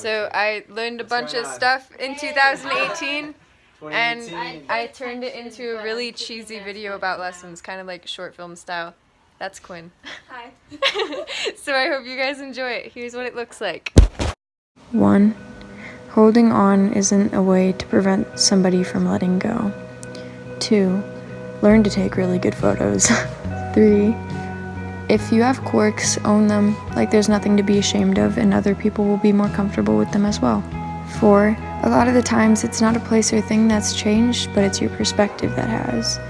So I learned a bunch of stuff in 2018, and I turned it into a really cheesy video about lessons, kind of like short film style. That's Quinn. Hi. So I hope you guys enjoy it. Here's what it looks like. 1. Holding on isn't a way to prevent somebody from letting go. 2. Learn to take really good photos. 3. If you have quirks, own them like there's nothing to be ashamed of, and other people will be more comfortable with them as well. 4. A lot of the times it's not a place or thing that's changed, but it's your perspective that has.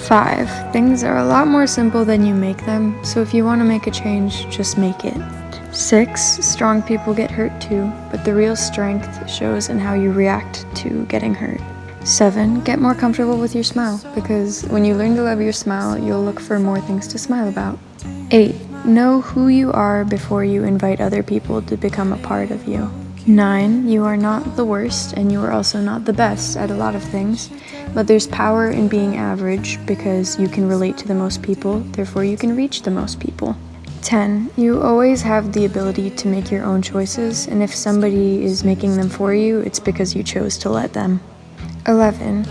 5. Things are a lot more simple than you make them, so if you want to make a change, just make it. 6. Strong people get hurt too, but the real strength shows in how you react to getting hurt. 7. Get more comfortable with your smile, because when you learn to love your smile, you'll look for more things to smile about. 8. Know who you are before you invite other people to become a part of you. 9. You are not the worst, and you are also not the best at a lot of things, but there's power in being average because you can relate to the most people, therefore you can reach the most people. 10. You always have the ability to make your own choices, and if somebody is making them for you, it's because you chose to let them. 11.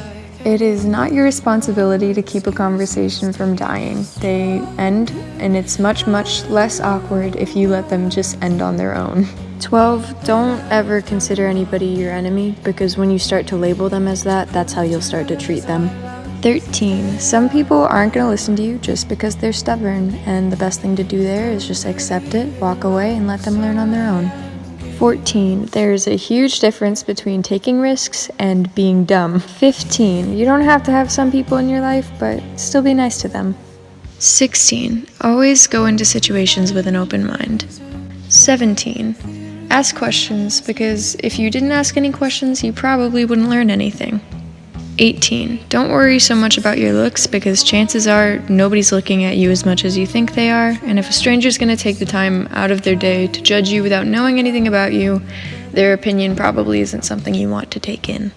It is not your responsibility to keep a conversation from dying. They end, and it's much, much less awkward if you let them just end on their own. 12. Don't ever consider anybody your enemy, because when you start to label them as that, that's how you'll start to treat them. 13. Some people aren't going to listen to you just because they're stubborn, and the best thing to do there is just accept it, walk away, and let them learn on their own. 14. There's a huge difference between taking risks and being dumb. 15. You don't have to have some people in your life, but still be nice to them. 16. Always go into situations with an open mind. 17. Ask questions, because if you didn't ask any questions, you probably wouldn't learn anything. 18. Don't worry so much about your looks, because chances are nobody's looking at you as much as you think they are, and if a stranger's going to take the time out of their day to judge you without knowing anything about you, their opinion probably isn't something you want to take in.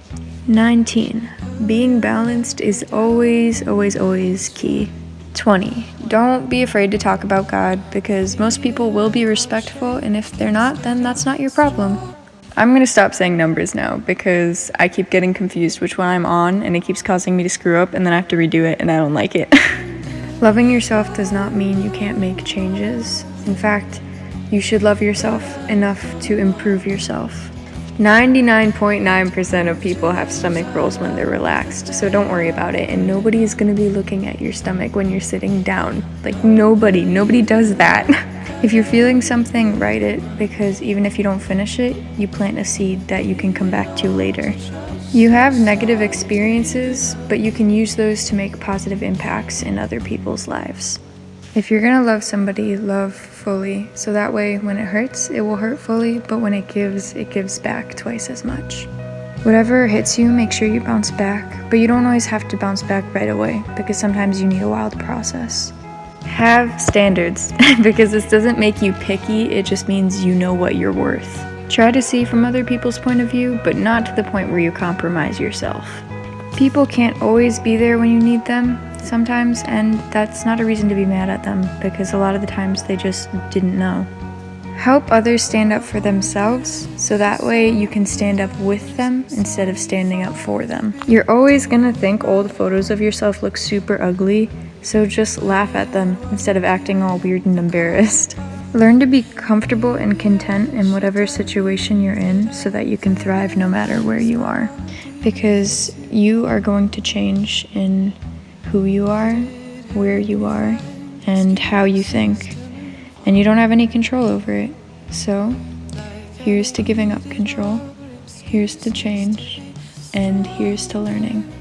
19. Being balanced is always, always, always key. 20. Don't be afraid to talk about God, because most people will be respectful, and if they're not, then that's not your problem. I'm going to stop saying numbers now, because I keep getting confused which one I'm on, and it keeps causing me to screw up, and then I have to redo it, and I don't like it. Loving yourself does not mean you can't make changes. In fact, you should love yourself enough to improve yourself. 99.9% of people have stomach rolls when they're relaxed, so don't worry about it, and nobody is going to be looking at your stomach when you're sitting down. Like, nobody does that. If you're feeling something, write it, because even if you don't finish it, you plant a seed that you can come back to later. You have negative experiences, but you can use those to make positive impacts in other people's lives. If you're gonna love somebody, love fully, so that way when it hurts, it will hurt fully, but when it gives back twice as much. Whatever hits you, make sure you bounce back, but you don't always have to bounce back right away, because sometimes you need a while to process. Have standards, because this doesn't make you picky, it just means you know what you're worth. Try to see from other people's point of view, but not to the point where you compromise yourself. People can't always be there when you need them sometimes, and that's not a reason to be mad at them, because a lot of the times they just didn't know. Help others stand up for themselves, so that way you can stand up with them instead of standing up for them. You're always gonna think old photos of yourself look super ugly, so just laugh at them instead of acting all weird and embarrassed. Learn to be comfortable and content in whatever situation you're in so that you can thrive no matter where you are. Because you are going to change in who you are, where you are, and how you think. And you don't have any control over it. So, here's to giving up control, here's to change, and here's to learning.